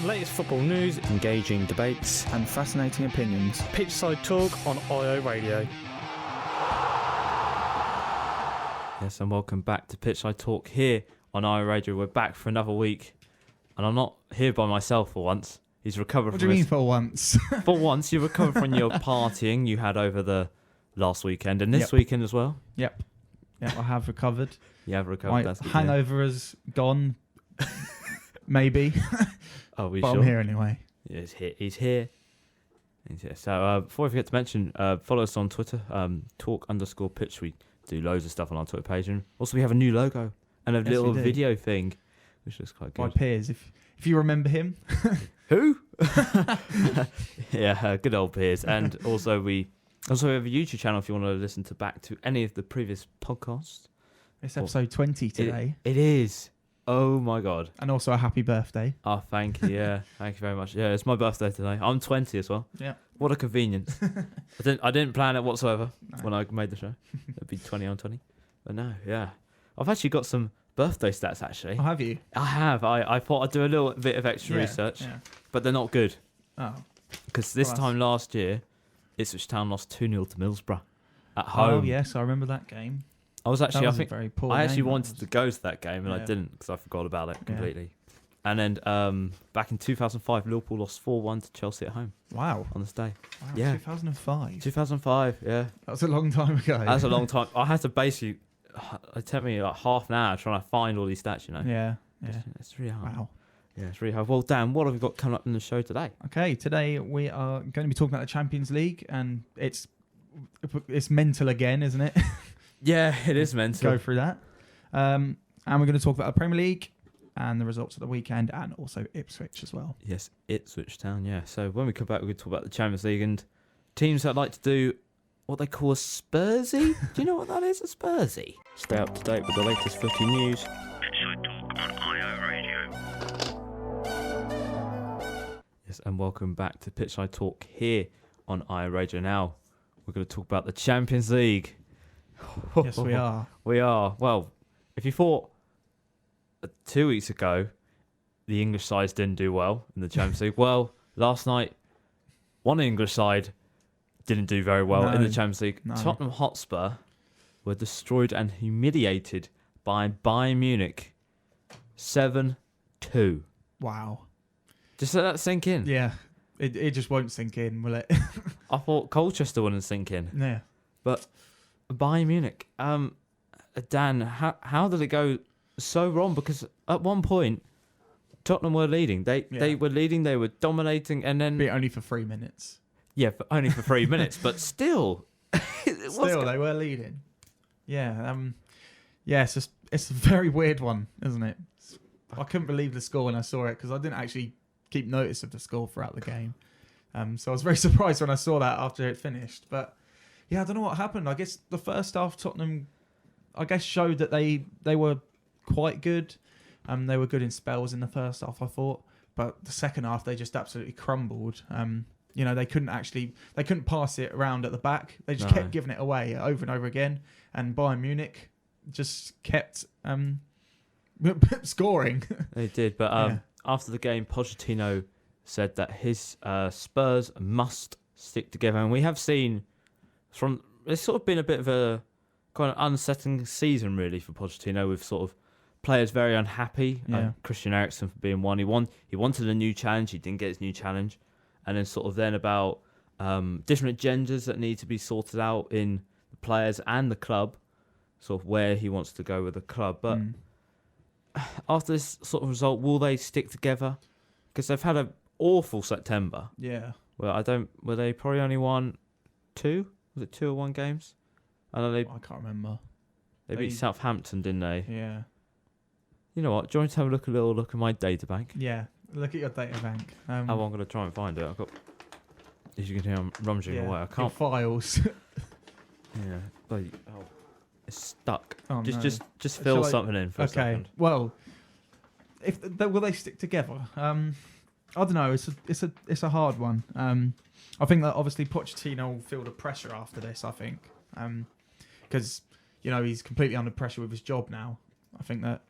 Latest football news, engaging debates, and fascinating opinions. Pitchside talk on IO Radio. Yes, and welcome back to Pitchside Talk here on IO Radio. We're back for another week, and I'm not here by myself for once. He's recovered What from do you mean for once? For once, you recovered from your partying you had over the last weekend and this weekend as well. Yep, I have recovered. You have recovered. My hangover has gone, maybe. Oh, we but sure? I'm here anyway. Yeah, he's here. So before I forget to mention, follow us on Twitter, talk_pitch. We do loads of stuff on our Twitter page, and also we have a new logo and a little video thing, which looks quite good. My Piers, if you remember him. Who? Yeah, good old Piers. And also we have a YouTube channel if you want to listen back to any of the previous podcasts. It's episode 20 today. It is. Oh my God. And also a happy birthday. Oh, thank you. Yeah, thank you very much. Yeah, it's my birthday today. I'm 20 as well. Yeah. What a convenience. I didn't plan it whatsoever when I made the show. It'd be 20 on 20. But no, yeah. I've actually got some birthday stats actually. Oh, have you? I have. I thought I'd do a little bit of extra research, but they're not good. Oh. Because this time last year, Ipswich Town lost 2-0 to Middlesbrough at home. Oh, yes, I remember that game. I was actually, very poor I actually game, wanted to go to that game and I didn't because I forgot about it completely. And then back in 2005, Liverpool lost 4-1 to Chelsea at home. Wow. On this day. Wow, yeah. 2005. 2005, yeah. That's a long time ago. That's a long time. I had to basically, it took me like half an hour trying to find all these stats, you know. Yeah. It's really hard. Wow. Yeah, it's really hard. Well, Dan, what have we got coming up in the show today? Okay, today we are going to be talking about the Champions League, and it's mental again, isn't it? Yeah, it is mental. Go through that. And we're going to talk about the Premier League and the results of the weekend, and also Ipswich as well. Yes, Ipswich Town, yeah. So when we come back, we're going to talk about the Champions League and teams that like to do what they call a Spursy. Do you know what that is, a Spursy? Stay up to date with the latest footy news. Pitchside Talk on IO Radio. Yes, and welcome back to Pitchside Talk here on IO Radio. Now, we're going to talk about the Champions League. Yes, we are. We are. Well, if you thought 2 weeks ago the English sides didn't do well in the Champions League, well, last night one English side didn't do very well in the Champions League. No. Tottenham Hotspur were destroyed and humiliated by Bayern Munich 7-2. Wow. Just let that sink in. Yeah. It just won't sink in, will it? I thought Colchester wouldn't sink in. Yeah. But Bayern Munich, Dan, how did it go so wrong? Because at one point, Tottenham were leading. They were leading. They were dominating, and then only for 3 minutes. Yeah, only for 3 minutes, but still, they were leading. Yeah. It's a very weird one, isn't it? I couldn't believe the score when I saw it because I didn't actually keep notice of the score throughout the game. So I was very surprised when I saw that after it finished, but. Yeah, I don't know what happened. I guess the first half, Tottenham, showed that they were quite good. They were good in spells in the first half, I thought. But the second half, they just absolutely crumbled. They couldn't pass it around at the back. They just kept giving it away over and over again. And Bayern Munich just kept scoring. They did, but after the game, Pochettino said that his Spurs must stick together. And we have seen... It's sort of been a bit of a kind of unsettling season, really, for Pochettino, with sort of players very unhappy. Christian Eriksen for being one. He wanted a new challenge. He didn't get his new challenge. And then sort of then about different agendas that need to be sorted out in the players and the club, sort of where he wants to go with the club. But after this sort of result, will they stick together? Because they've had an awful September. Yeah. Well, were they probably only won 2? Was it 2 or 1 games? I can't remember. They beat Southampton, didn't they? Yeah. You know what? Do you want to have a little look at my data bank? Yeah. Look at your data bank. I'm going to try and find it. I've got. As you can hear, I'm rummaging away. I can't. Your files. Yeah. It's stuck. Oh, just fill something in for a second. Well, will they stick together? I don't know. It's a hard one. I think that obviously Pochettino will feel the pressure after this. I think because he's completely under pressure with his job now. I think that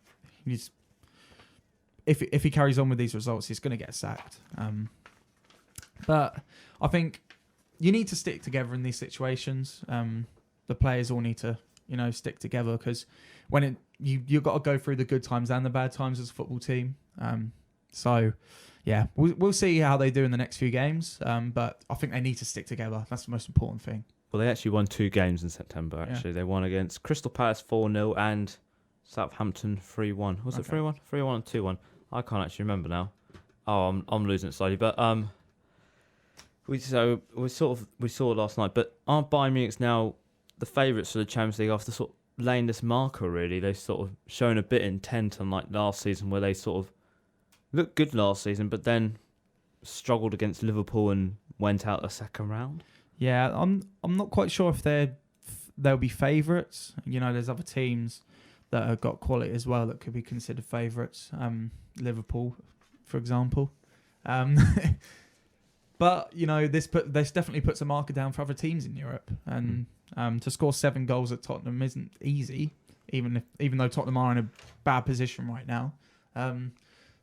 if he carries on with these results, he's going to get sacked. But I think you need to stick together in these situations. The players all need to, stick together, because when you've got to go through the good times and the bad times as a football team. So, yeah, we'll see how they do in the next few games. But I think they need to stick together. That's the most important thing. Well, they actually won 2 games in September, actually. Yeah. They won against Crystal Palace 4-0 and Southampton 3-1. Was it 3-1? 3-1 and 2-1. I can't actually remember now. Oh, I'm losing it slightly. But we saw last night. But aren't Bayern Munich's now the favourites for the Champions League after sort of laying this marker, really? They've sort of shown a bit intent, unlike last season, where they sort of looked good last season, but then struggled against Liverpool and went out the second round. Yeah, I'm not quite sure if they'll be favourites. There's other teams that have got quality as well that could be considered favourites. Liverpool, for example. But this definitely puts a marker down for other teams in Europe, and to score 7 goals at Tottenham isn't easy, even though Tottenham are in a bad position right now.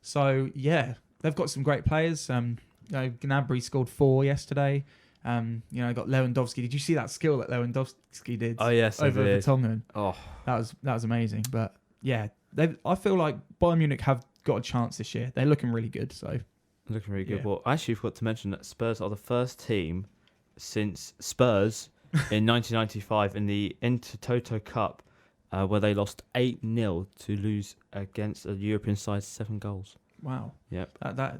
So yeah, they've got some great players. Gnabry scored 4 yesterday. Got Lewandowski. Did you see that skill that Lewandowski did? Oh yes, over Vertonghen. Oh, that was amazing. But yeah, I feel like Bayern Munich have got a chance this year. They're looking really good. So looking really good. Yeah. Well, I actually forgot to mention that Spurs are the first team since Spurs in 1995 in the Intertoto Cup, where they lost 8-0 to lose against a European side 7 goals. Wow. Yep. That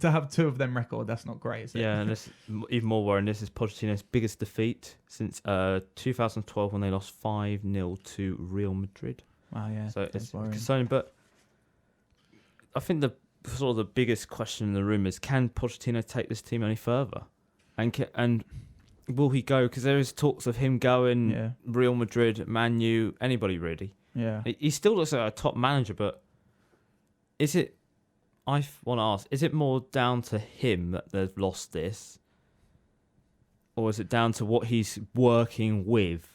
to have 2 of them record, that's not great, is it? Yeah, and this even more worrying. This is Pochettino's biggest defeat since 2012 when they lost 5-0 to Real Madrid. Wow, yeah. So it's concerning, but I think the biggest question in the room is, can Pochettino take this team any further? And will he go? Because there is talks of him going, Real Madrid, Man U, anybody really. Yeah. He still looks like a top manager, but is it... I want to ask, is it more down to him that they've lost this? Or is it down to what he's working with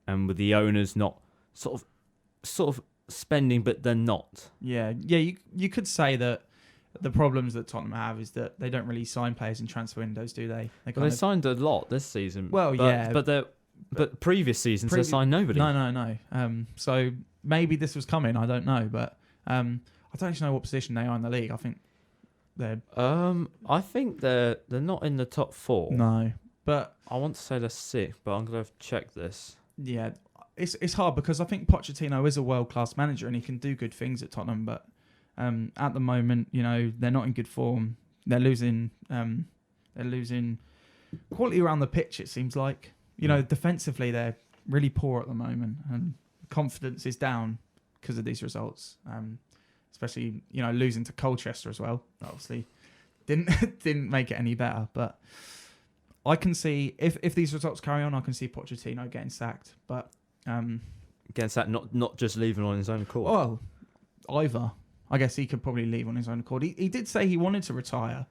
and with the owners not sort of spending, but they're not? Yeah. You could say that the problems that Tottenham have is that they don't really sign players in transfer windows, do they? They signed a lot this season. Well, but previous seasons they signed nobody. No. So maybe this was coming. I don't know, but I don't actually know what position they are in the league. I think they're. I think they're not in the top 4. No, but I want to say they're 6, but I'm going to check this. Yeah, it's hard because I think Pochettino is a world-class manager and he can do good things at Tottenham, but at the moment, they're not in good form. They're losing quality around the pitch. It seems like defensively they're really poor at the moment, and confidence is down because of these results. Especially, losing to Colchester as well. Obviously, didn't make it any better. But I can see if these results carry on, I can see Pochettino getting sacked. But getting sacked, not just leaving on his own accord. Well, either. I guess he could probably leave on his own accord. He did say he wanted to retire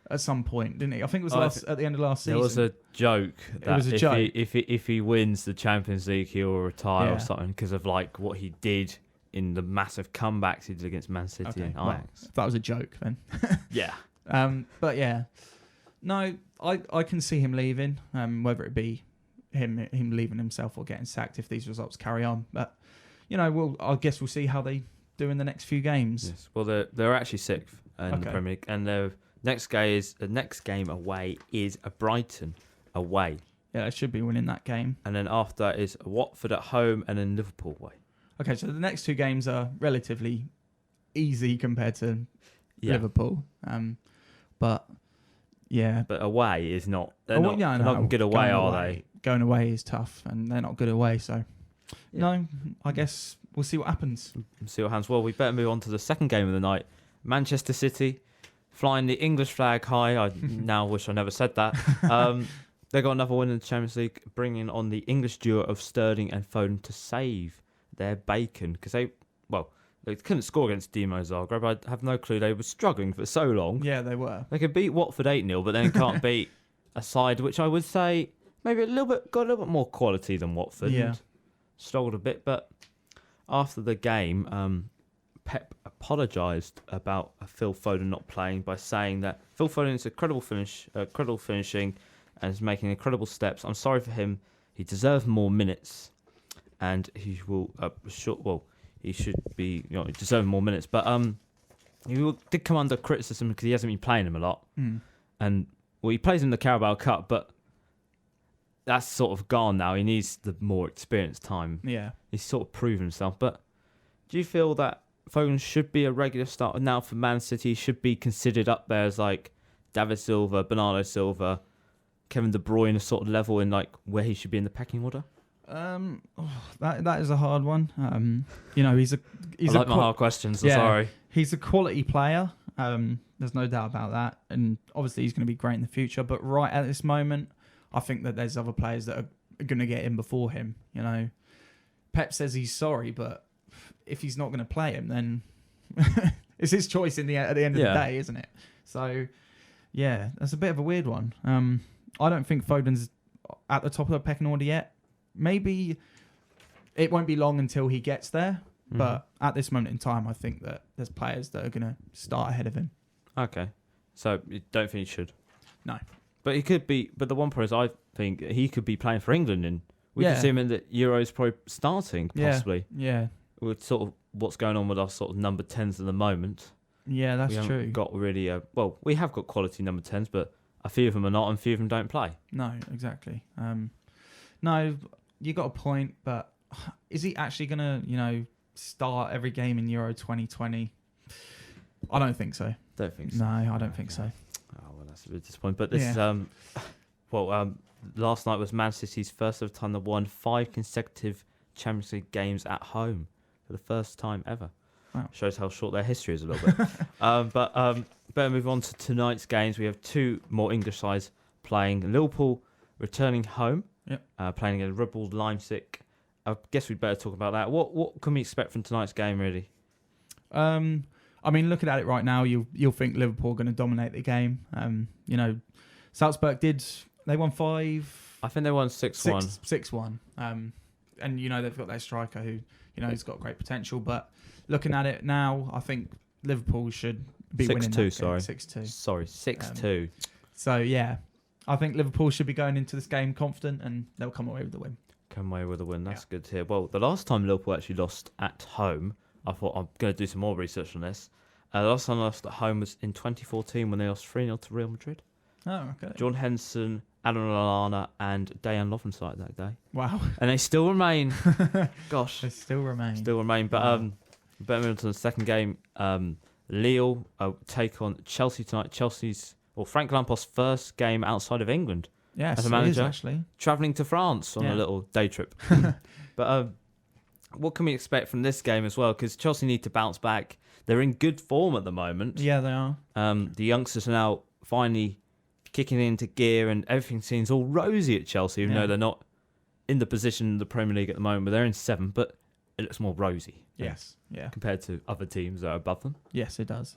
at some point, didn't he? I think it was at the end of last season. There was a joke that if he wins the Champions League, he'll retire or something because of what he did in the massive comebacks he did against Man City and Ajax. Well, that was a joke then. Yeah. But yeah. No, I can see him leaving, whether it be him leaving himself or getting sacked if these results carry on. But, I guess we'll see how they do in the next few games. Yes. Well, they're actually 6th in the Premier League, and their next game away is a Brighton away. Yeah, they should be winning that game. And then after that is Watford at home and then Liverpool away. Okay, so the next 2 games are relatively easy compared to Liverpool. But away is not. They're not good away, are they? Going away is tough, and they're not good away. So, no, I guess we'll see what happens. Well, we better move on to the second game of the night. Manchester City flying the English flag high. I now wish I never said that. They got another win in the Champions League, bringing on the English duo of Sterling and Foden to save their bacon, because they couldn't score against Dinamo Zagreb. I have no clue. They were struggling for so long. Yeah, they were. They could beat Watford 8-0, but then can't beat a side which I would say maybe got a little bit more quality than Watford. Yeah. Struggled a bit, but after the game, Pep apologised about Phil Foden not playing by saying that Phil Foden is a credible finishing, and is making incredible steps. I'm sorry for him. He deserves more minutes, and he will. He should be. He deserves more minutes, but did come under criticism because he hasn't been playing him a lot, and he plays in the Carabao Cup, but that's sort of gone now. He needs the more experience time. Yeah, he's sort of proven himself. But do you feel that Foden should be a regular starter now for Man City? Should be considered up there as like David Silva, Bernardo Silva, Kevin De Bruyne, sort of level in like where he should be in the pecking order? That is a hard one. He's I like my hard questions. I'm sorry. He's a quality player. There's no doubt about that, and obviously he's going to be great in the future. But right at this moment, I think that there's other players that are going to get in before him. Pep says he's sorry, but if he's not going to play him, then it's his choice at the end of the day, isn't it? So, yeah, that's a bit of a weird one. I don't think Foden's at the top of the pecking order yet. Maybe it won't be long until he gets there, but at this moment in time, I think that there's players that are going to start ahead of him. Okay, so you don't think he should? No. But he could be. But the one problem is, I think he could be playing for England, and we could see him in the Euros probably starting, possibly. Yeah. With sort of what's going on with our sort of number 10s at the moment. Yeah, that's we true. Haven't got really we have got quality number 10s, but a few of them are not, and a few of them don't play. No, exactly. No, you got a point, but is he actually going to, start every game in Euro 2020? I don't think so. Don't think so. No, I don't think so. Oh, well, that's a bit disappointing. But this is, last night was Man City's first ever time they won 5 consecutive Champions League games at home for the first time ever. Wow. Shows how short their history is a little bit. Better move on to tonight's games. We have 2 more English sides playing. Liverpool returning home, playing against Red Bull Leipzig. I guess we'd better talk about that. What can we expect from tonight's game, really? Looking at it right now, you'll think Liverpool are going to dominate the game. Salzburg they won 5. I think they won 6-1. 6-1. And they've got their striker who he's got great potential. But looking at it now, I think Liverpool should be winning that game. 6-2. Sorry, 6-2. So yeah, I think Liverpool should be going into this game confident, and they'll come away with the win. Come away with a win. That's good to hear. Well, the last time Liverpool actually lost at home, I thought I'm going to do some more research on this. The last time they lost at home was in 2014 when they lost 3-0 to Real Madrid. Oh, okay. John Henson, Alan Lallana, and Dejan Lovren started that day. Wow. And they still remain. Gosh. They still remain. But better move on to the second game. Lille take on Chelsea tonight. Frank Lampard's first game outside of England. Yes, as a manager, actually. Travelling to France on a little day trip. But what can we expect from this game as well? Because Chelsea need to bounce back. They're in good form at the moment. Yeah, they are. The youngsters are now finally kicking into gear, and everything seems all rosy at Chelsea, even though they're not in the position in the Premier League at the moment, but they're in 7th, but it looks more rosy. Yes, yeah. Compared to other teams that are above them. Yes, it does.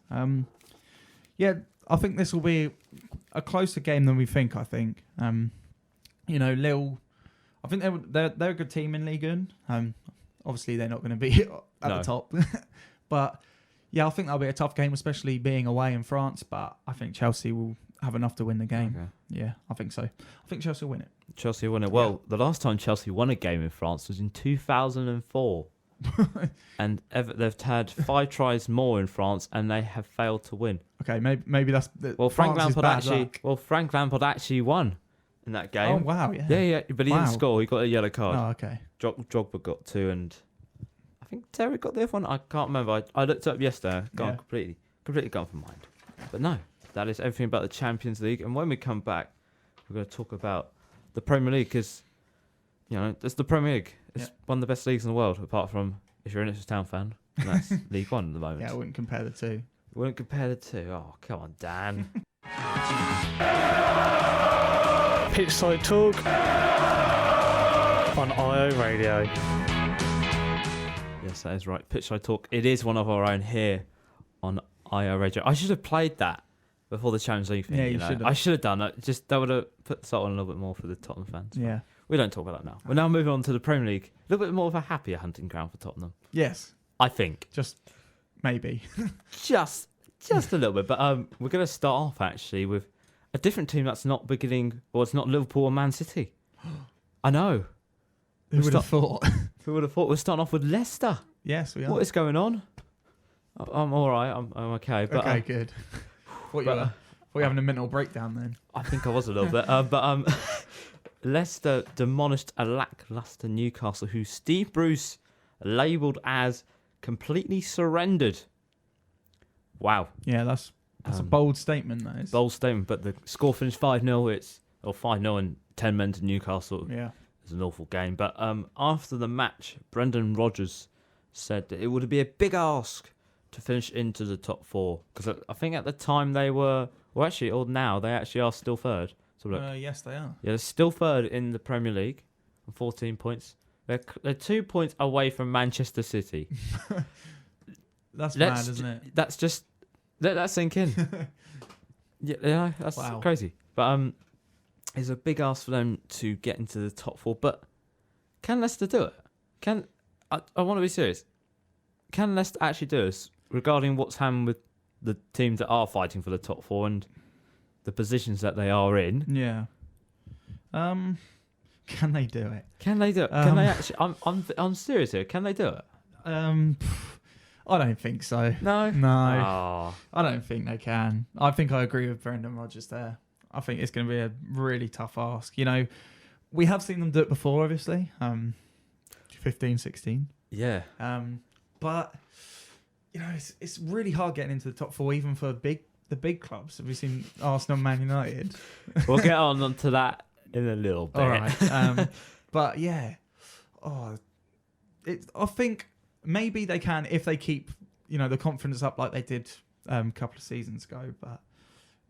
I think this will be a closer game than we think. I think, Lille. I think they're a good team in League and obviously they're not going to be at the top, but yeah, I think that'll be a tough game, especially being away in France. But I think Chelsea will have enough to win the game. Okay. Yeah, I think so. I think Chelsea will win it. Chelsea will win it. Well, the last time Chelsea won a game in France was in 2004. And they've had 5 tries more in France, and they have failed to win. Okay, maybe that's. Frank Lampard actually won in that game. Oh wow, yeah. Yeah, but he didn't score. He got a yellow card. Oh, okay. Drogba got 2, and I think Terry got the other one. I can't remember. I looked it up yesterday. Completely gone from mind. But no, that is everything about the Champions League. And when we come back, we're going to talk about the Premier League, because it's the Premier League. It's one of the best leagues in the world, apart from if you're an Ipswich Town fan. And that's League One at the moment. Yeah, I wouldn't compare the two. Oh, come on, Dan. Pitchside Talk on IO Radio. Yes, that is right. Pitchside Talk. It is one of our own here on IO Radio. I should have played that before the Champions League thing. Yeah, you should have. I should have done it. Just that would have put the salt on a little bit more for the Tottenham fans. Yeah. We don't talk about that now. We're now moving on to the Premier League. A little bit more of a happier hunting ground for Tottenham. Yes. I think. Just maybe. Just a little bit. But we're going to start off actually with a different team that's not beginning, or it's not Liverpool or Man City. I know. Who would have thought? Who would have thought? We're starting off with Leicester. Yes, we are. What is going on? I'm all right. I'm okay. But, okay, good. What you having a mental breakdown then? I think I was a little bit. But Leicester demolished a lackluster Newcastle, who Steve Bruce labelled as completely surrendered. Wow. Yeah, that's a bold statement, that is. Bold statement, but the score finished 5-0. 5-0 and 10 men to Newcastle. Yeah. It's an awful game. But after the match, Brendan Rodgers said that it would be a big ask to finish into the top 4. Because I think at the time they were, now they actually are still third. So yes, they are. yeah, they're still third in the Premier League on 14 points. They're 2 points away from Manchester City. That's mad, isn't it? That's just... Let that sink in. yeah, that's crazy. But it's a big ask for them to get into the top 4. But can Leicester do it? I want to be serious. Can Leicester actually do this regarding what's happened with the teams that are fighting for the top 4 and the positions that they are in? Yeah. Can they do it? Can they do it? Can they actually? I'm serious here. Can they do it? I don't think so. No. I don't think they can. I think I agree with Brendan Rodgers there. I think it's going to be a really tough ask. You know, we have seen them do it before, obviously. 15, 16. Yeah. But you know, it's really hard getting into the top 4, even for the big clubs. Have we seen Arsenal, Man United? We'll get on to that in a little bit. All right. But yeah, I think maybe they can if they keep, the confidence up like they did a couple of seasons ago. But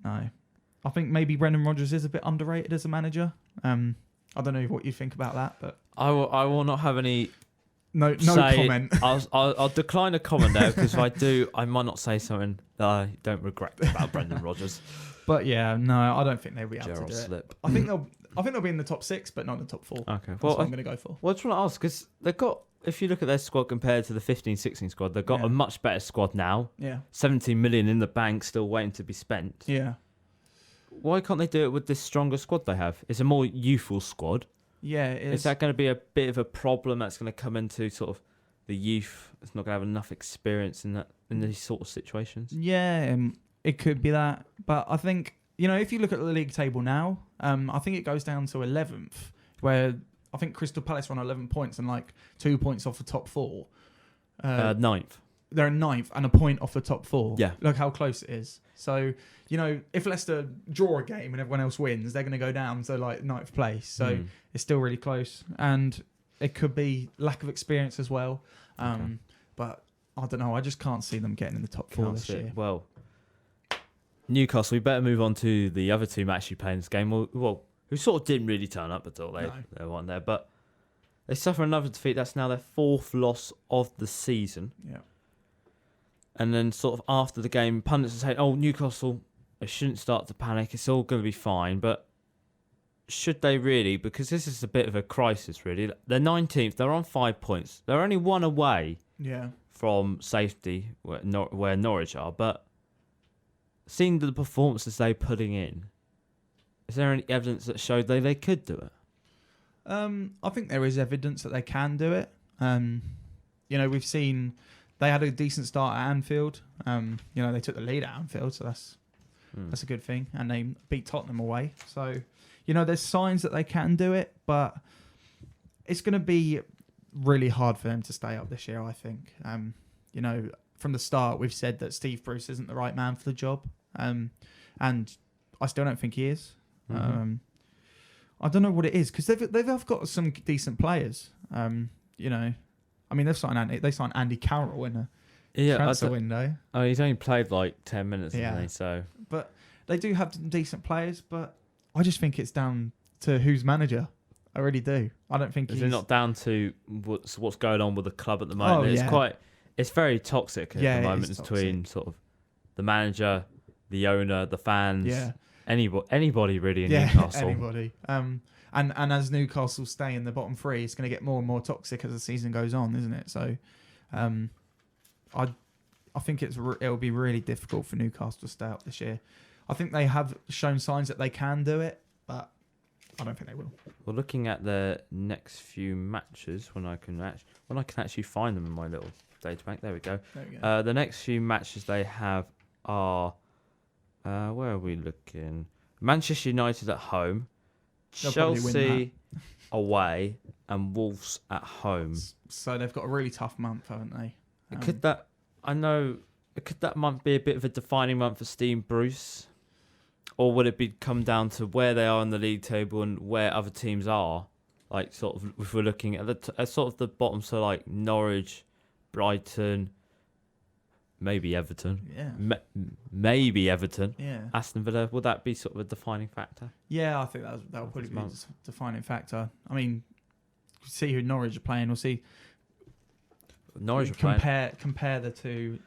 no, I think maybe Brendan Rodgers is a bit underrated as a manager. I don't know what you think about that, but I will not have any. No comment. I'll decline a comment there because if I do, I might not say something that I don't regret about Brendan Rodgers. But yeah, no, I don't think they'll be able Gerald to do slip. it. I think they'll be in the top 6, but not in the top 4. Okay, That's what I'm going to go for. Well, I just want to ask because they've got. If you look at their squad compared to the 15-16 squad, they've got a much better squad now. Yeah. 17 million in the bank, still waiting to be spent. Yeah. Why can't they do it with this stronger squad they have? It's a more youthful squad. Yeah, it is. Is that going to be a bit of a problem that's going to come into sort of the youth? It's not going to have enough experience in these sort of situations. Yeah, it could be that. But I think, if you look at the league table now, I think it goes down to 11th, where I think Crystal Palace are on 11 points and like 2 points off the top 4. 9th. They're in 9th and a point off the top 4. Yeah. Look how close it is. So, if Leicester draw a game and everyone else wins, they're going to go down to like 9th place. So it's still really close. And it could be lack of experience as well. But I don't know. I just can't see them getting in the top 4 this year. Well, Newcastle, we better move on to the other team actually playing this game. Well, who sort of didn't really turn up at all. They weren't there. But they suffer another defeat. That's now their 4th loss of the season. Yeah. And then sort of after the game, pundits are saying, Newcastle, they shouldn't start to panic. It's all going to be fine. But should they really? Because this is a bit of a crisis, really. They're 19th. They're on 5 points. They're only one away from safety where Norwich are. But seeing the performances they're putting in, is there any evidence that showed they could do it? I think there is evidence that they can do it. We've seen they had a decent start at Anfield. They took the lead at Anfield, so that's a good thing. And they beat Tottenham away. So, there's signs that they can do it, but it's going to be really hard for them to stay up this year, I think. From the start, we've said that Steve Bruce isn't the right man for the job. And I still don't think he is. Mm-hmm. I don't know what it is because they've got some decent players. They've signed Andy Carroll in a transfer window. Oh, he's only played like 10 minutes, hasn't he? So, but they do have decent players. But I just think it's down to who's manager. I really do. I don't think it's not down to what's going on with the club at the moment. It's very toxic at the moment between sort of the manager, the owner, the fans. Yeah. Anybody really in Newcastle. Anybody. And as Newcastle stay in the bottom 3, it's going to get more and more toxic as the season goes on, isn't it? So, I think it'll be really difficult for Newcastle to stay up this year. I think they have shown signs that they can do it, but I don't think they will. Well, looking at the next few matches, when I can actually find them in my little data bank. There we go. There we go. The next few matches they have are, where are we looking? Manchester United at home, They'll probably win Chelsea away, and Wolves at home. So they've got a really tough month, haven't they? Could that month be a bit of a defining month for Steve Bruce? Or would it come down to where they are in the league table and where other teams are? Like, sort of, if we're looking at sort of the bottom, so like Norwich, Brighton, maybe Everton. Yeah. Maybe Everton. Yeah. Aston Villa, would that be sort of a defining factor? Yeah, I think that'll probably be a defining factor. I mean, see who Norwich are playing. We'll see. Norwich are playing. Compare the two.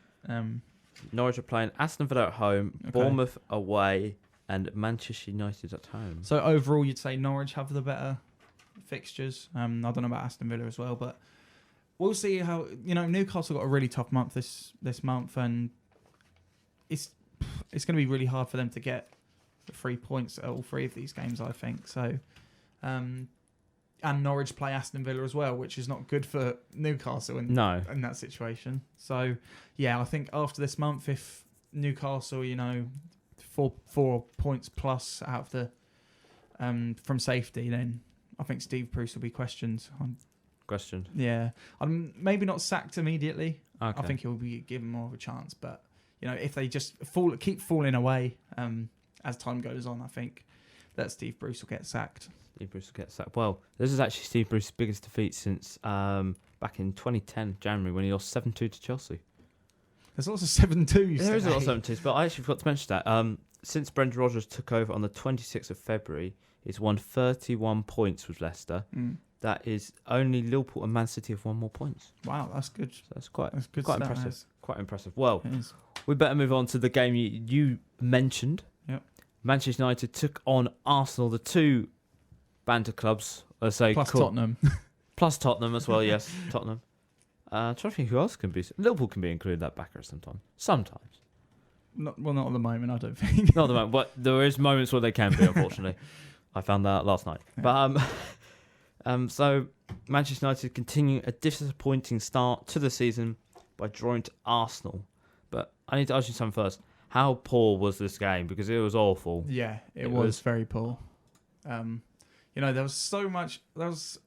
Norwich are playing Aston Villa at home, Okay. Bournemouth away, and Manchester United at home. So overall, you'd say Norwich have the better fixtures. I don't know about Aston Villa as well, but we'll see how. Newcastle got a really tough month this month, and it's going to be really hard for them to get the 3 points at all three of these games, I think. So, and Norwich play Aston Villa as well, which is not good for Newcastle in that situation. So, yeah, I think after this month, if Newcastle, 4 points plus out of the from safety, then I think Steve Bruce will be questioned. Yeah, maybe not sacked immediately. Okay. I think he'll be given more of a chance. But if they just keep falling away as time goes on, I think that Steve Bruce will get sacked. Steve Bruce will get sacked. Well, this is actually Steve Bruce's biggest defeat since back in 2010 January when he lost 7-2 to Chelsea. There's lots of 7-2s. There is a lot of 7-2s, but I actually forgot to mention that. Since Brendan Rodgers took over on the 26th of February, he's won 31 points with Leicester. That is only Liverpool and Man City have won more points. Wow, that's good. So that's quite good quite stat, impressive. that Quite impressive. Well, It is. we better move on to the game you mentioned. Yep. Manchester United took on Arsenal, the two banter clubs. Let's say Plus Tottenham. Plus Tottenham as well. Yes, Tottenham. Trying to think who else can be. Liverpool can be included that backer sometimes. Sometimes. Not at the moment, I don't think. Not at the moment, but there is moments where they can be. Unfortunately, I found that out last night. Yeah. But so Manchester United continue a disappointing start to the season by drawing to Arsenal. But I need to ask you something first. How poor was this game? Because it was awful. Yeah, it was very poor. There was so much. There was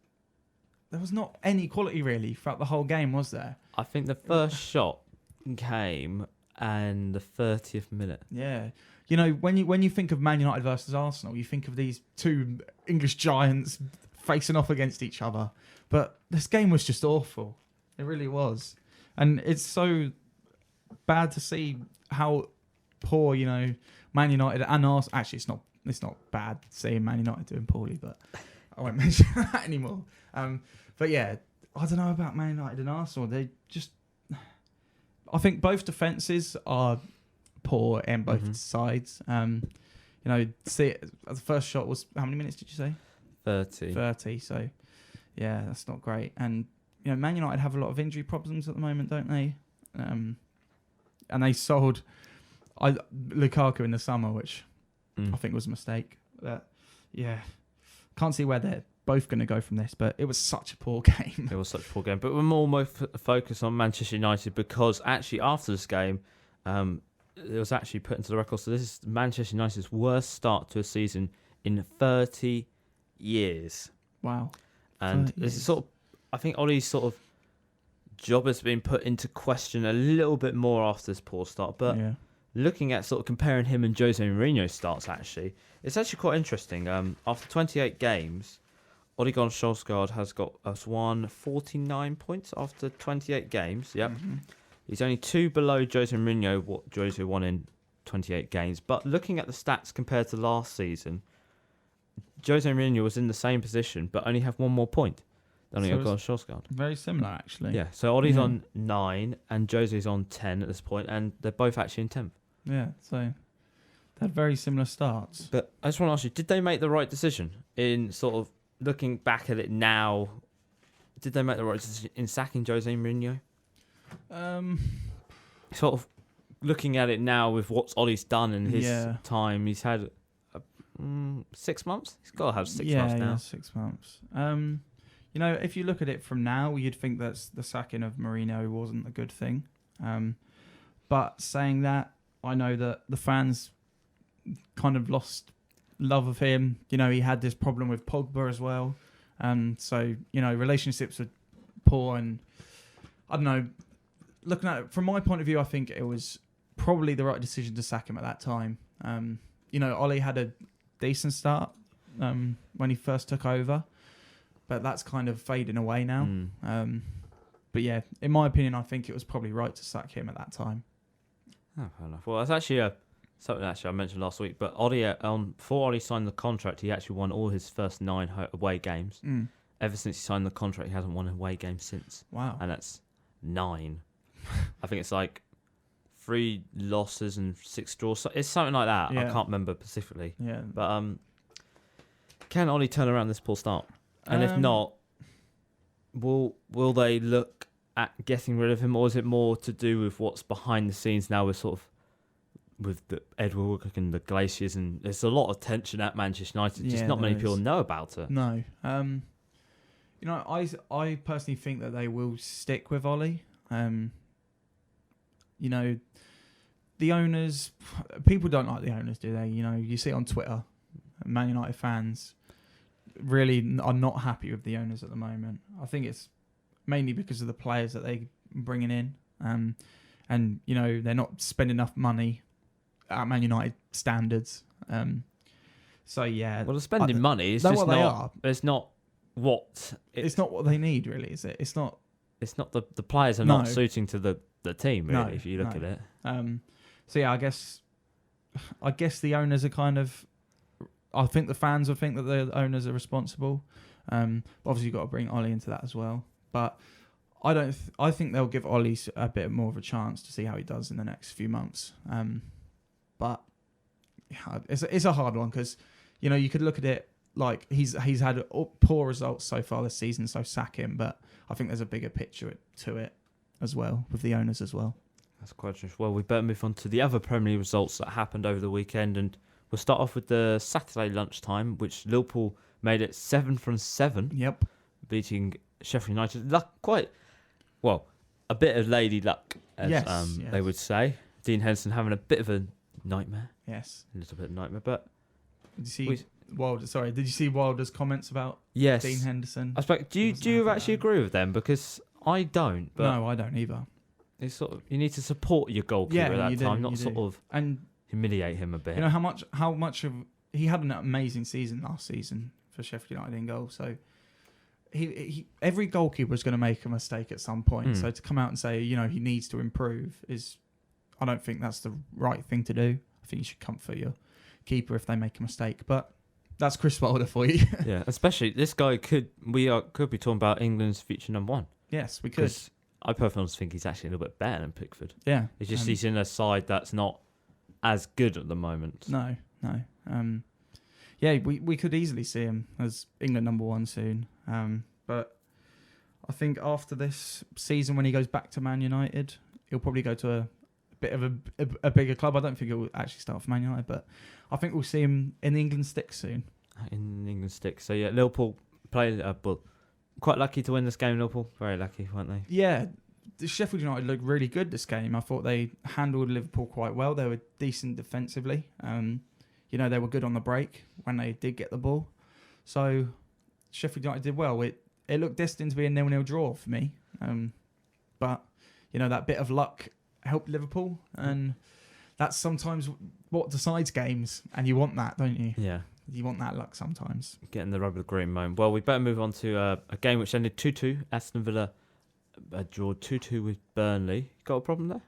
not any quality really throughout the whole game, was there? I think the first shot came in the 30th minute. Yeah. When you think of Man United versus Arsenal, you think of these two English giants facing off against each other. But this game was just awful. It really was. And it's so bad to see how poor, Man United and Arsenal. Actually, it's not bad seeing Man United doing poorly, but I won't mention that anymore. But yeah, I don't know about Man United and Arsenal. They just, I think both defences are poor in both sides. The first shot was, how many minutes did you say? 30. So yeah, that's not great. And Man United have a lot of injury problems at the moment, don't they? And they sold Lukaku in the summer, which I think was a mistake. But yeah, can't see where they're both going to go from this, but it was such a poor game. It was such a poor game. But we're more focused on Manchester United because actually after this game, it was actually put into the record. So this is Manchester United's worst start to a season in 30 years. Wow. And this is sort of, I think Ollie's sort of job has been put into question a little bit more after this poor start. But looking at sort of comparing him and Jose Mourinho's starts, actually, it's actually quite interesting. After 28 games, Ole Gunnar Solskjaer has won 49 points after 28 games. Yep. He's only 2 below Jose Mourinho, what Jose won in 28 games. But looking at the stats compared to last season, Jose Mourinho was in the same position, but only have 1 more point than Ole Gunnar Solskjaer. Very similar, actually. Yeah, so Ole's on 9 and Jose's on 10 at this point, and they're both actually in 10th. Yeah, so they had very similar starts. But I just want to ask you, did they make the right decision in sort of looking back at it now? Did they make the right decision in sacking Jose Mourinho? sort of looking at it now with what Ollie's done in his Yeah. time, he's had 6 months. He's got to have 6 yeah, months now. Yeah, 6 months. You know, if you look at it from now, you'd think that the sacking of Mourinho wasn't a good thing. But saying that, I know that the fans kind of lost love of him. You know, he had this problem with Pogba as well. So, you know, relationships were poor, and I don't know. Looking at it from my point of view, I think it was probably the right decision to sack him at that time. You know, Ollie had a decent start when he first took over, but that's kind of fading away now. But yeah, in my opinion, I think it was probably right to sack him at that time. Oh, fair enough. Well, that's actually something I mentioned last week. But Ollie, before Ollie signed the contract, he actually won all his first 9 away games. Ever since he signed the contract, he hasn't won an away game since. Wow. And that's 9. I think it's like 3 losses and 6 draws. So it's something like that. Yeah. I can't remember specifically. Yeah. But can Ollie turn around this poor start? And if not, will they look at getting rid of him, or is it more to do with what's behind the scenes now with sort of with the Edward Woodcock and the Glaciers, and there's a lot of tension at Manchester United. Just not many people know about it. No. You know, I personally think that they will stick with Ollie. You know, the owners, people don't like the owners, do they? You know, you see it on Twitter, Man United fans really are not happy with the owners at the moment. I think it's mainly because of the players that they're bringing in. And, you know, they're not spending enough money at Man United standards. So, yeah. Well, they're spending money. It's that's just what they not. are. It's not what. It's not what they need, really, is it? It's not. It's not the players are not suiting to the team, really, if you look at it. So, yeah, I guess the owners are kind of. I think the fans will think that the owners are responsible. Obviously, you've got to bring Ollie into that as well. But I think they'll give Ollie a bit more of a chance to see how he does in the next few months. But yeah, it's a hard one because, you know, you could look at it like he's had poor results so far this season, so sack him. But I think there's a bigger picture to it as well with the owners as well. That's quite true. Well, we better move on to the other Premier League results that happened over the weekend, and we'll start off with the Saturday lunchtime, which Liverpool made it 7 from 7. Yep. Beating Sheffield United. A bit of lady luck, as they would say. Dean Henderson having a bit of a nightmare. Yes. A little bit of a nightmare, but... Did you see Wilder? Sorry, did you see Wilder's comments about Dean Henderson? I suppose, do you actually agree with them? Because I don't. But no, I don't either. It's sort of, you need to support your goalkeeper at that time, not sort of and humiliate him a bit. You know how much of he had an amazing season last season for Sheffield United in goal. So he every goalkeeper is going to make a mistake at some point. So to come out and say, you know, he needs to improve I don't think that's the right thing to do. I think you should comfort your keeper if they make a mistake. But that's Chris Wilder for you. Yeah, especially this guy could be talking about England's future number 1. Yes, we could. I personally think he's actually a little bit better than Pickford. Yeah. It's just he's in a side that's not as good at the moment. No. Yeah, we could easily see him as England number 1 soon. But I think after this season, when he goes back to Man United, he'll probably go to a bit of a bigger club. I don't think he'll actually start for Man United, but I think we'll see him in the England sticks soon. In England sticks. So yeah, Liverpool played quite lucky to win this game, Liverpool. Very lucky, weren't they? Yeah, the Sheffield United looked really good this game. I thought they handled Liverpool quite well. They were decent defensively. You know, they were good on the break when they did get the ball. So Sheffield United did well. It looked destined to be a 0-0 draw for me. But, you know, that bit of luck helped Liverpool. And that's sometimes what decides games. And you want that, don't you? Yeah. You want that luck sometimes. Getting the rubber green moment. Well, we better move on to a game which ended 2-2. Aston Villa draw 2-2 with Burnley. Got a problem there?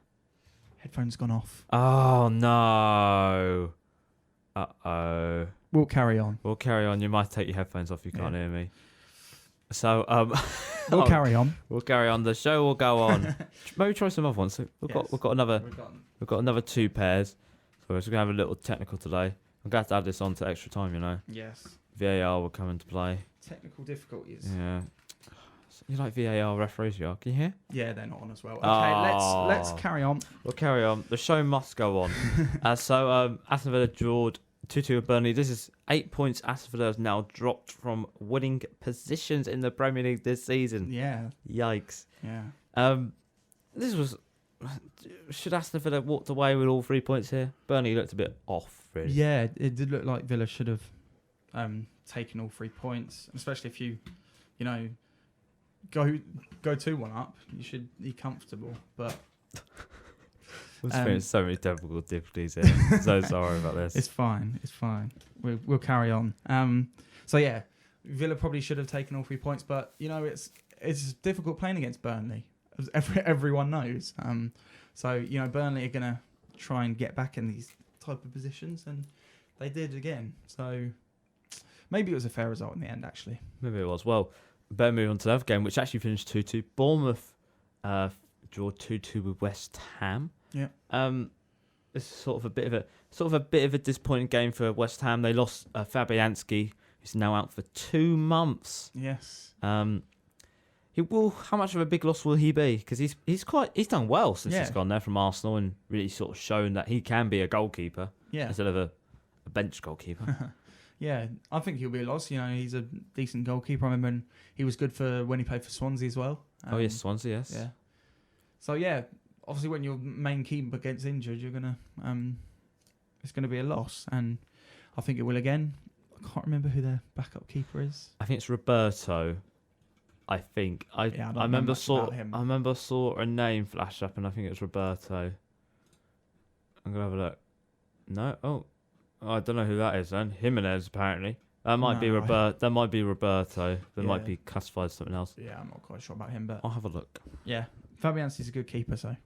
Headphones gone off. Oh, no. Uh-oh. We'll carry on. We'll carry on. You might take your headphones off. You can't hear me. So, we'll carry on. We'll carry on. The show will go on. Maybe try some other ones. So we've got another 2 pairs. So we're just gonna have a little technical today. I'm going to have to add this on to extra time, you know. Yes. VAR will come into play. Technical difficulties. Yeah. You like VAR referees, you are. Can you hear? Yeah, they're not on as well. Okay, Oh. let's carry on. We'll carry on. The show must go on. So Aston Villa drawed 2-2 with Burnley. This is 8 points. Aston Villa has now dropped from winning positions in the Premier League this season. Yeah, Yikes. yeah. This was... Should Aston Villa walked away with all 3 points here? Burnley looked a bit off, really. Yeah, it did look like Villa should have taken all 3 points, especially if you know, go 2-1 up. You should be comfortable, but We've experienced so many technical difficulties here. So sorry about this. it's fine. It's fine. We'll carry on. So yeah, Villa probably should have taken all 3 points, but you know, it's difficult playing against Burnley, as everyone knows. So you know, Burnley are gonna try and get back in these type of positions, and they did again. So maybe it was a fair result in the end, actually. Maybe it was. Well, better move on to the other game, which actually finished 2-2. Bournemouth drew 2-2 with West Ham. Yeah. This is sort of a bit of a disappointing game for West Ham. They lost Fabianski, who's now out for 2 months. Yes. He will. How much of a big loss will he be? Because he's done well since Yeah. he's gone there from Arsenal and really sort of shown that he can be a goalkeeper Yeah. instead of a bench goalkeeper. Yeah, I think he'll be a loss. You know, he's a decent goalkeeper. I remember he was good for when he played for Swansea as well. Oh yes, Swansea. Yes. Yeah. So yeah, obviously when your main keeper gets injured, you're gonna it's gonna be a loss, and I think it will again. I can't remember who their backup keeper is. I think it's Roberto. I think I don't I remember much about him. saw a name flash up, and I think it was Roberto. I'm gonna have a look. No, I don't know who that is then. Jimenez apparently. That might be No. Roberto. That might be Roberto. That might Yeah. be classified as something else. Yeah, I'm not quite sure about him, but I'll have a look. yeah, Fabianski's a good keeper, so I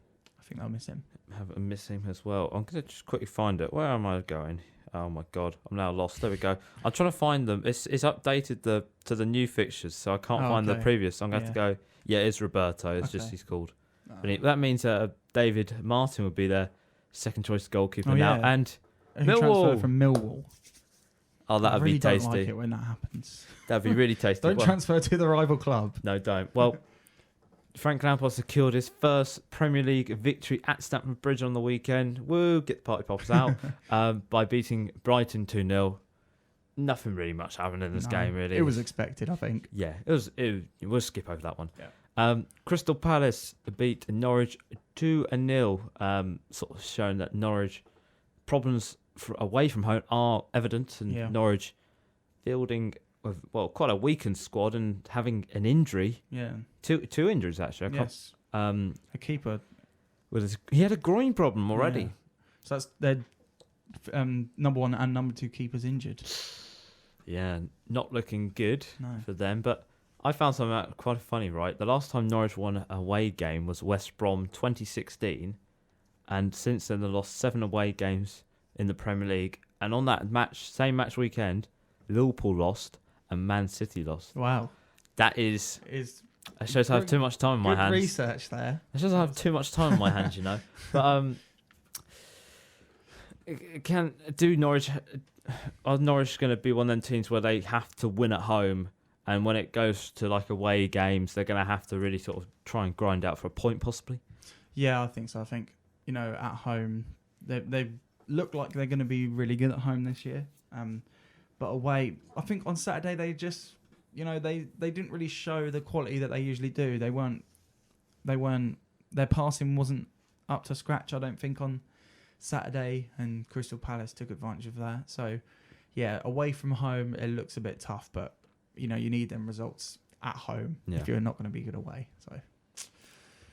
think they'll miss him. Have a miss him as well. I'm gonna just quickly find it. Where am I going? Oh my god, I'm now lost. There we go. I'm trying to find them. It's updated to the new fixtures, so I can't find the okay. previous. I'm gonna have to go. Yeah, it's Roberto. It's just Okay. he's called. Oh. But that means David Martin would be their second choice goalkeeper Oh, now. yeah. And Who Millwall. transferred from Millwall? oh, I that'd really be don't tasty. like it when that happens. That'd be really tasty. Don't Well, transfer to the rival club. no, don't. Well, Frank Lampard secured his first Premier League victory at Stamford Bridge on the weekend. Woo, get the party poppers out by beating Brighton 2-0. Nothing really much happened in this No, game, really. It was expected, I think. Yeah, it was. We'll skip over that one. Yeah. Crystal Palace beat Norwich 2-0. Sort of showing that Norwich problems away from home are evident, and Yeah. Norwich fielding with quite a weakened squad and having an injury. Yeah. Two injuries actually. I can't- Yes. A keeper. he had a groin problem already. Yeah. So that's their number 1 and number 2 keepers injured. Yeah, not looking good No. for them. But I found something out quite funny, right? The last time Norwich won an away game was West Brom 2016. And since then, they lost 7 away games in the Premier League. And on that same match weekend, Liverpool lost and Man City lost. Wow. That Is shows I have too much time on my good hands. research there. It shows I have too much time on my hands, you know. But are Norwich going to be one of them teams where they have to win at home, and when it goes to like away games, they're going to have to really sort of try and grind out for a point, possibly? Yeah, I think so. I think, you know, at home, they look like they're going to be really good at home this year. But away, I think on Saturday they just, you know, they didn't really show the quality that they usually do. They weren't. Their passing wasn't up to scratch, I don't think, on Saturday, and Crystal Palace took advantage of that. So, yeah, away from home, it looks a bit tough, but, you know, you need them results at home if you're not going to be good away. So.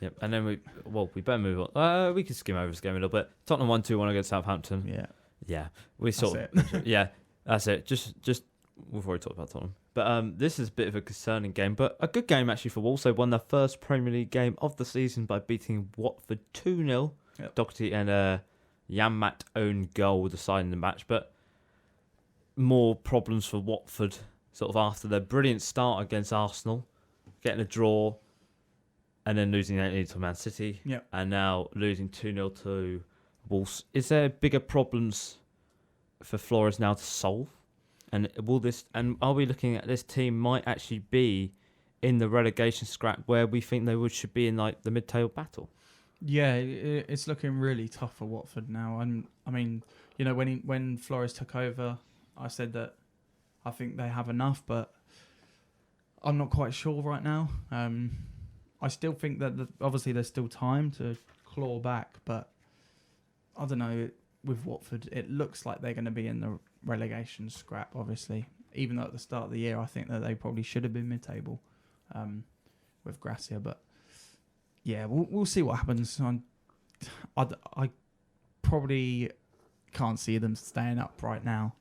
Yep, and then we better move on. We can skim over this game a little bit. Tottenham 1-2-1 against Southampton. Yeah, we sort That's of yeah, that's it. Just we've already talked about Tottenham, but this is a bit of a concerning game, but a good game actually for Wolves. They won their first Premier League game of the season by beating Watford 2-0. Yep. Doherty and Janmat own goal deciding the match, but more problems for Watford sort of after their brilliant start against Arsenal, getting a draw, and then losing 8-0 to Man City, and now losing 2-0 to Wolves. Is there bigger problems for Flores now to solve? And are we looking at this team might actually be in the relegation scrap where we think they should be in like the mid-table battle. Yeah, it's looking really tough for Watford now. And I mean, you know, when Flores took over, I said that I think they have enough, but I'm not quite sure right now. I still think that obviously there's still time to claw back, but I don't know. With Watford, it looks like they're going to be in the relegation scrap, obviously. Even though at the start of the year, I think that they probably should have been mid-table with Gracia. But yeah, we'll see what happens. I probably can't see them staying up right now.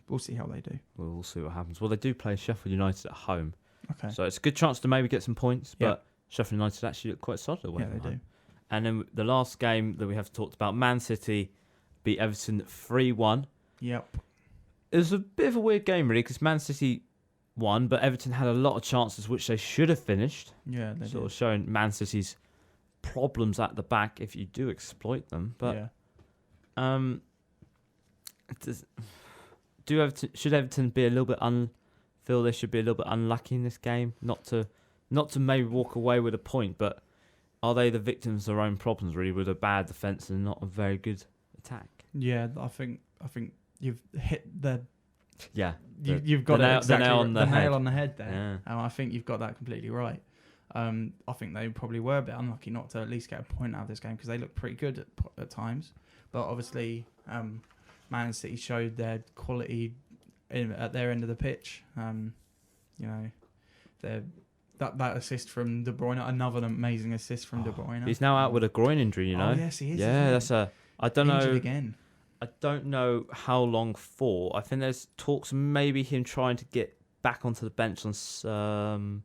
We'll see how they do. We'll see what happens. Well, they do play Sheffield United at home. Okay. So it's a good chance to maybe get some points, but Sheffield United actually look quite solid away. Yeah, they do. And then the last game that we have talked about, Man City beat Everton 3-1. Yep. It was a bit of a weird game, really, because Man City won, but Everton had a lot of chances which they should have finished. Yeah, they sort did. of showing Man City's problems at the back if you do exploit them. But should Everton be a little bit feel they should be a little bit unlucky in this game? Not to maybe walk away with a point, but are they the victims of their own problems, really, with a bad defence and not a very good attack? Yeah, I think you've hit you've got the nail on the head. nail on the head there. Yeah. I think you've got that completely right. I think they probably were a bit unlucky not to at least get a point out of this game because they looked pretty good at times. But obviously, Man City showed their quality at their end of the pitch. You know, that assist from De Bruyne, another amazing assist from De Bruyne. He's now out with a groin injury, you know. Oh yes, he is. Yeah, that's I don't Injured know. Again. I don't know how long for. I think there's talks maybe him trying to get back onto the bench on.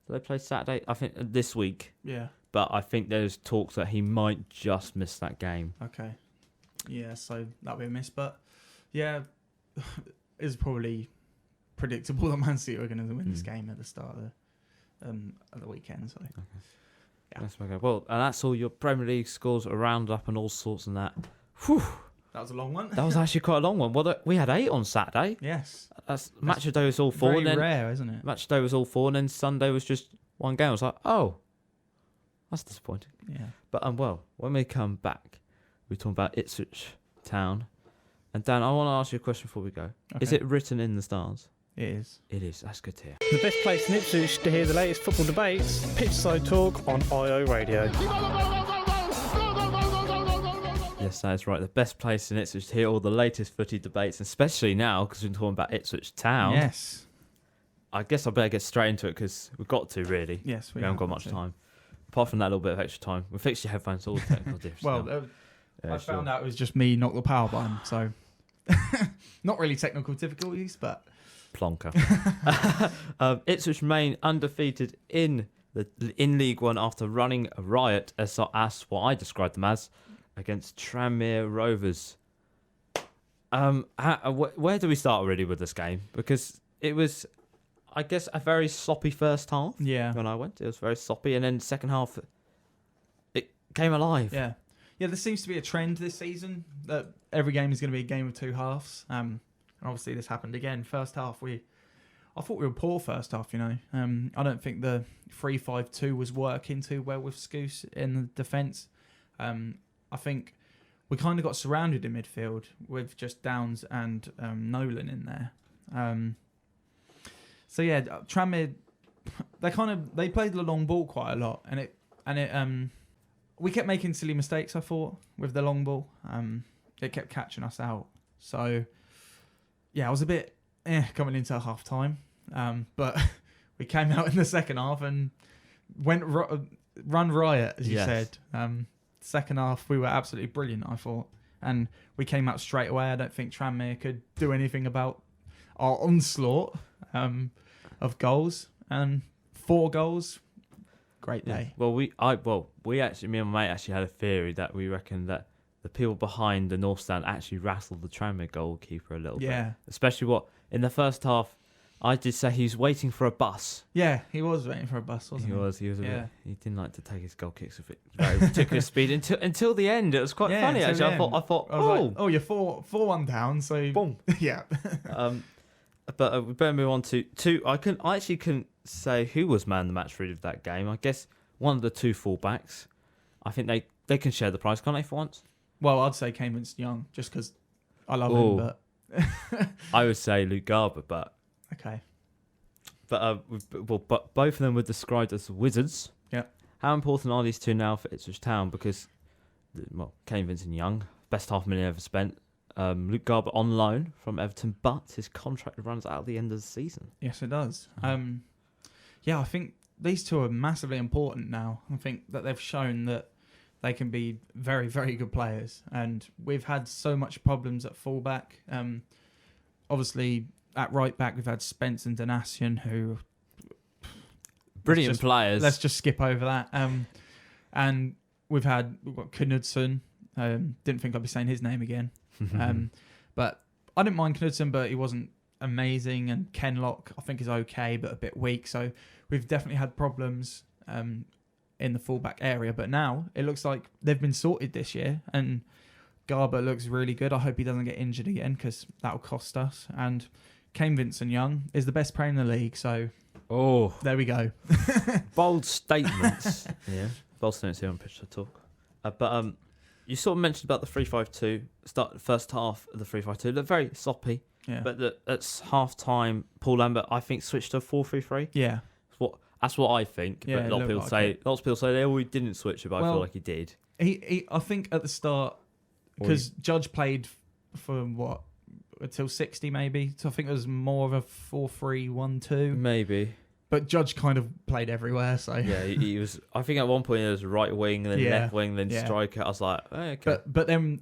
Do they play Saturday? I think this week. Yeah. But I think there's talks that he might just miss that game. Okay. Yeah, so that'll be a miss. But yeah, it's probably predictable that Man City are going to win this game at the start of the weekend. So. Okay. Yeah. That's okay. Well, and that's all your Premier League scores, a roundup and all sorts and that. Whew. That was a long one. That was actually quite a long one. Well, we had 8 on Saturday. Yes. Match of day was all 4. Very and then rare, isn't it? Match of day was all 4, and then Sunday was just one game. I was like, oh, that's disappointing. Yeah. But well, when we come back, we're talking about Ipswich Town. And Dan, I want to ask you a question before we go. Okay. Is it written in the stars? It is. It is. That's good to hear. The best place in Ipswich to hear the latest football debates, Pitchside Talk on IO Radio. Yes, that is right. The best place in Ipswich to hear all the latest footy debates, especially now because we're talking about Ipswich Town. Yes. I guess I better get straight into it because we've got to, really. Yes, we haven't got much time. Apart from that little bit of extra time. We'll fix your headphones, all the technical difference. Well, Yeah, I found out it was just me knock the power button, so not really technical difficulties, but plonker. Ipswich remain undefeated in League One after running a riot, as what I described them as, against Tranmere Rovers. Where do we start really with this game? Because it was, I guess, a very sloppy first half. Yeah. When I went, it was very sloppy, and then second half, it came alive. Yeah. Yeah, there seems to be a trend this season that every game is going to be a game of two halves. And obviously this happened again. First half, I thought we were poor first half, you know. I don't think the 3-5-2 was working too well with Scouse in the defence. I think we kind of got surrounded in midfield with just Downs and Nolan in there. So yeah, Tranmere, they played the long ball quite a lot, and it we kept making silly mistakes, I thought, with the long ball. It kept catching us out. So, yeah, I was a bit coming into half time. But we came out in the second half and went run riot, as you said. Second half, we were absolutely brilliant, I thought. And we came out straight away. I don't think Tranmere could do anything about our onslaught of goals. 4 goals. Great day. Yeah. Well, we actually, me and my mate actually had a theory that we reckon that the people behind the North Stand actually rattled the Tranmere goalkeeper a little bit. Especially in the first half, I did say he was waiting for a bus. Yeah, he was waiting for a bus, wasn't he? He was a bit, he didn't like to take his goal kicks with very particular speed until the end. It was quite funny actually. I thought, I was like, you're 4-1 down, so boom. Yeah. But we better move on to two. I actually couldn't say who was man of the match really of that game. I guess one of the two fullbacks. I think they can share the prize, can't they, for once? Well, I'd say Kane Young just because I love him, but I would say Luke Garber, but okay. But both of them were described as wizards. Yeah. How important are these two now for Ipswich Town? Because, Kane Young, best $500,000 ever spent. Luke Garber on loan from Everton, but his contract runs out at the end of the season. Yes, it does. Yeah, I think these two are massively important now. I think that they've shown that they can be very, very good players. And we've had so much problems at fullback. Obviously, at right back, we've had Spence and Donatian, who... Brilliant players. Let's just skip over that. And we've got Knudsen. Didn't think I'd be saying his name again. But I didn't mind Knudsen, but he wasn't amazing. And Kenlock, I think, is okay, but a bit weak. So we've definitely had problems in the fullback area. But now it looks like they've been sorted this year. And Garber looks really good. I hope he doesn't get injured again because that'll cost us. And Kane Young is the best player in the league. So there we go. Bold statements. Yeah, bold statements here on Pitch to Talk. But you sort of mentioned about the 3-5-2. Start the first half of the 3-5-2. They're very sloppy. Yeah. But at half time, Paul Lambert, I think, switched to 4-3-3. Yeah. That's what I think. Yeah, but lots of people say he didn't switch it, but I feel like he did. I think at the start, because Judge played for until 60 maybe. So I think it was more of a 4-3-1-2. Maybe. But Judge kind of played everywhere, so yeah, he was. I think at one point he was right wing, then left wing, then striker. I was like, okay. But then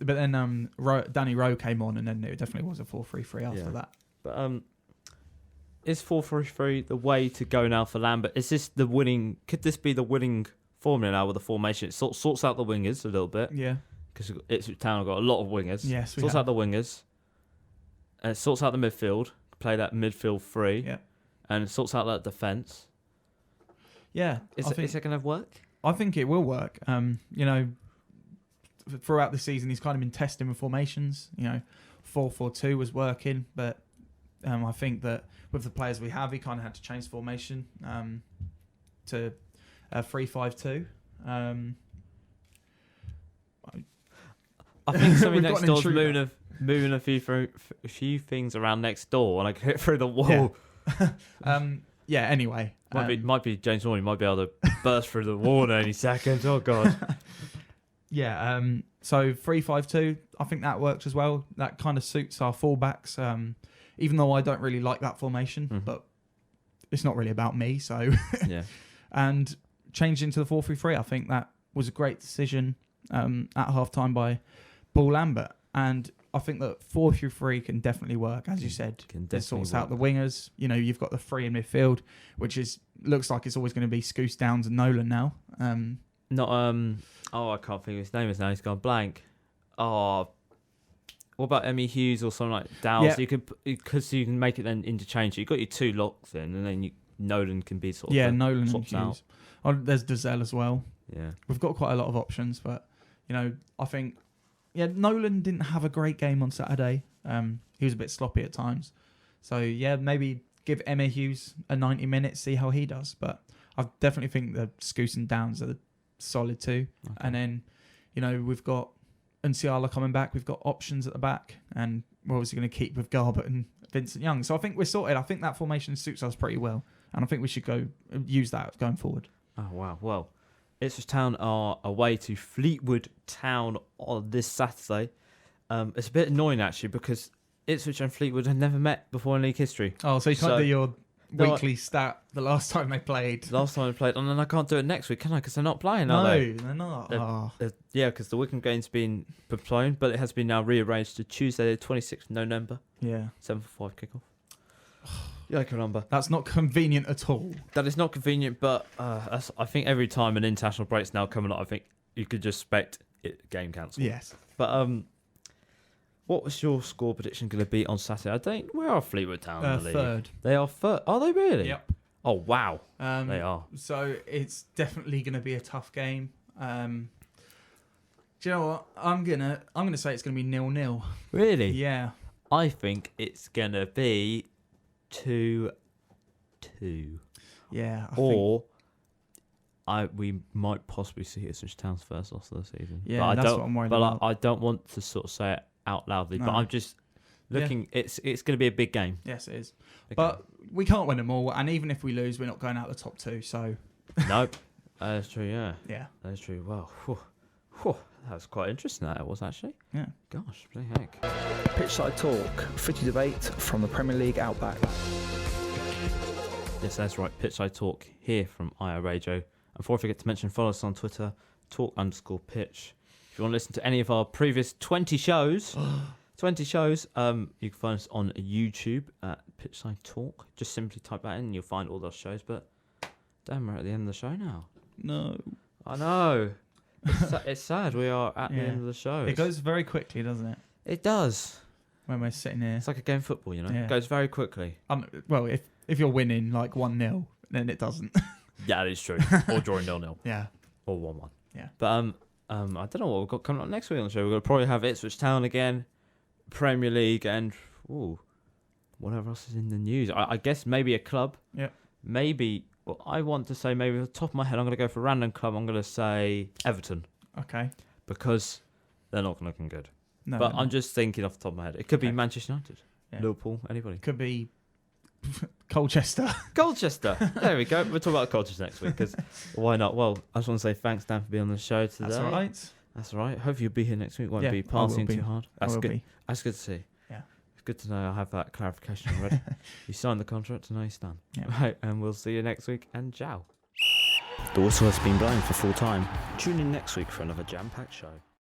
Danny Rowe came on, and then it definitely was a 4-3-3 after that. But is 4-3-3 the way to go now for Lambert? Is this the winning? Could this be the winning formula now with the formation? It sorts out the wingers a little bit. Yeah. Because Ipswich Town have got a lot of wingers. Yes, sorts out the wingers. And it sorts out the midfield. Play that midfield free. Yeah. And it sorts out that defence. Yeah. Is it going to work? I think it will work. Throughout the season, he's kind of been testing with formations. 4-4-2 was working, but I think that with the players we have, he kind of had to change formation to 3-5-2. I think something next door's moving a few things around next door, and I can hit through the wall. Yeah. Anyway, might be James Horn. He might be able to burst through the wall in any second. Oh god. Yeah. So 3-5-2, I think that works as well. That kind of suits our fullbacks. Even though I don't really like that formation, but it's not really about me. So yeah. And changing to the 4-3-3, I think that was a great decision at half time by Paul Lambert. And I think that 4-3-3 can definitely work, as you said. It sorts out the wingers. You've got the three in midfield, which looks like it's always going to be Scouse, Downs, and Nolan now. I can't think of his name now. He's gone blank. Oh, what about Emmy Hughes or something like Downs? Yeah. Because you can make it then interchange. You've got your two locks in, and then Nolan can be sort of Nolan and Hughes. Out. Oh, there's Dazelle as well. Yeah, we've got quite a lot of options, but I think. Yeah, Nolan didn't have a great game on Saturday. He was a bit sloppy at times. So, yeah, maybe give Emma Hughes a 90 minutes, see how he does. But I definitely think the Scouse and Downs are solid too. Okay. And then, we've got Nsiala coming back. We've got options at the back. And we're obviously going to keep with Garbutt and Vincent Young. So I think we're sorted. I think that formation suits us pretty well. And I think we should use that going forward. Oh, wow. Well, Ipswich Town are away to Fleetwood Town on this Saturday. It's a bit annoying, actually, because Ipswich and Fleetwood have never met before in league history. Oh, so you can't do your weekly stat the last time they played. And then I can't do it next week, can I? Because they're not playing, are they? No, they're not. Yeah, because the Wickham game's been postponed, but it has been now rearranged to Tuesday, the 26th of November. Yeah. 7:45 kickoff. Yeah, I can remember. That's not convenient at all. That is not convenient, but I think every time an international break's now coming up, I think you could just expect game cancelled. Yes. But what was your score prediction going to be on Saturday? Where are Fleetwood Town in the league? Third. They are third. Are they really? Yep. Oh wow. They are. So it's definitely going to be a tough game. Do you know what? I'm gonna say it's going to be 0-0. Really? Yeah. I think it's going to be 2-2. Yeah. We might possibly see Ipswich Town's first loss of the season. Yeah, but that's what I'm worried about. I don't want to sort of say it out loudly. No. But I'm just looking. It's going to be a big game. Yes, it is. Big But we can't win them all, and even if we lose, we're not going out the top 2. So game. Nope. That's true. Yeah. yeah. That's true. Well, that was quite interesting. That it was actually. Yeah. Gosh, bloody heck. Pitchside Talk, footy debate from the Premier League Outback. Yes, that's right. Pitchside Talk here from IO Radio. And before I forget to mention, follow us on Twitter, talk_pitch. If you want to listen to any of our previous 20 shows, you can find us on YouTube at Pitchside Talk. Just simply type that in and you'll find all those shows. But damn, we're at the end of the show now. No. I know. It's sad. We are at the end of the show. It goes very quickly, doesn't it? It does. When we're sitting here. It's like a game of football, you know? Yeah. It goes very quickly. Well, if you're winning like 1-0, then it doesn't. Yeah, that is true. Or drawing 0-0. Yeah. Or 1-1. Yeah. But I don't know what we've got coming up next week on the show. We're going to probably have Ipswich Town again, Premier League, and whatever else is in the news. I guess maybe a club. Yeah. Maybe, well, I want to say maybe off the top of my head, I'm going to go for a random club. I'm going to say Everton. Okay. Because they're not looking good. No. But no. I'm just thinking off the top of my head. It could be Okay. Manchester United, Yeah. Liverpool, anybody. Could be Colchester. Colchester. There we go. We'll talk about Colchester next week because why not? Well, I just want to say thanks, Dan, for being on the show today. That's all right. That's all right. Hope you'll be here next week. Won't Yeah, be I will passing be. too hard. I That's will good. be. That's good to see. Yeah. It's good to know I have that clarification already. You signed the contract and now you stand. Yeah. Right, and we'll see you next week. And ciao. The whistle has been blown for full time. Tune in next week for another jam-packed show.